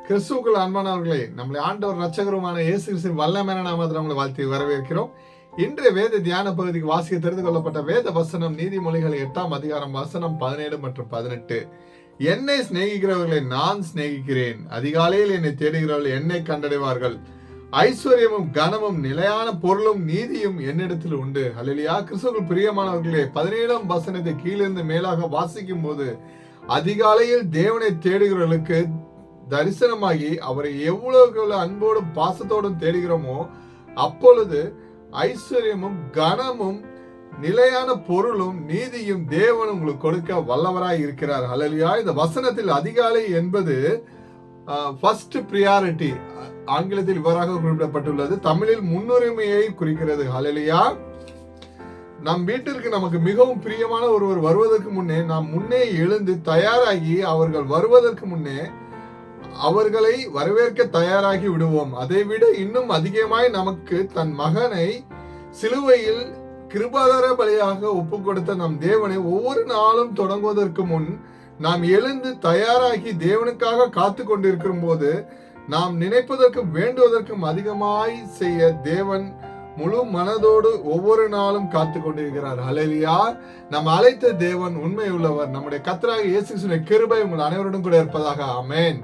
கிறிஸ்துவுக்குள் அன்பானவர்களே, நம்முடைய ஆண்டவர் ரட்சகருமான இயேசு கிறிஸ்துவின் வல்லமையான நாமத்தில் உங்களை வாழ்த்தி வரவேற்கிறோம். இன்றைய வேத தியான பகுதிக்கு வாசிக்க தெரிந்து கொள்ளப்பட்ட வேத வசனம் நீதிமொழிகள் 8ஆம் அதிகாரம் வசனம் 17 மற்றும் 18. என்னை சிநேகிக்கிறவர்களை நான் சிநேகிக்கிறேன், அதிகாலையில் என்னை தேடுகிறவர்கள் என்னை கண்டடைவார்கள். ஐஸ்வர்யமும் கனமும் நிலையான பொருளும் நீதியும் என்னிடத்தில் உண்டு. அல்லேலூயா. கிறிஸ்துவுக்குள் பிரியமானவர்களே, 17ஆம் வசனத்தை கீழிருந்து மேலாக வாசிக்கும் போது, அதிகாலையில் தேவனை தேடுகிறவர்களுக்கு தரிசனமாகி அவரை எவ்வளவு அன்போடும் பாசத்தோடும் தேடுகிறோமோ அப்பொழுது ஐஸ்வர்யமும் கனமும் நிலையான பொருளும் நீதியும் தேவன் உங்களுக்கு கொடுக்க வல்லவராய் இருக்கிறார். ஹல்லேலூயா. இந்த வசனத்தில் அதிகாலை என்பது ஃபர்ஸ்ட் பிரியாரிட்டி ஆங்கிலத்தில் இவ்வாறாக குறிப்பிடப்பட்டுள்ளது. தமிழில் முன்னுரிமையை குறிக்கிறது. ஹல்லேலூயா. நம் வீட்டிற்கு நமக்கு மிகவும் பிரியமான ஒருவர் வருவதற்கு முன்னே நாம் முன்னே எழுந்து தயாராகி அவர்கள் வருவதற்கு முன்னே அவர்களை வரவேற்க தயாராகி விடுவோம். அதைவிட இன்னும் அதிகமாய் நமக்கு தன் மகனை சிலுவையில் கிருபாதார பலியாக ஒப்பு கொடுத்த நம் தேவனை ஒவ்வொரு நாளும் தொடங்குவதற்கு முன் நாம் எழுந்து தயாராகி தேவனுக்காக காத்து கொண்டிருக்கும் போது நாம் நினைப்பதற்கும் வேண்டுவதற்கும் அதிகமாய் செய்ய தேவன் முழு மனதோடு ஒவ்வொரு நாளும் காத்து கொண்டிருக்கிறார். ஹல்லேலூயா. நாம் அழைத்த தேவன் உண்மை உள்ளவர். நம்முடைய கர்த்தராகிய இயேசு கிறிஸ்துவின் கிருபை உங்கள் அனைவருடன் கூட இருப்பதாக. ஆமென்.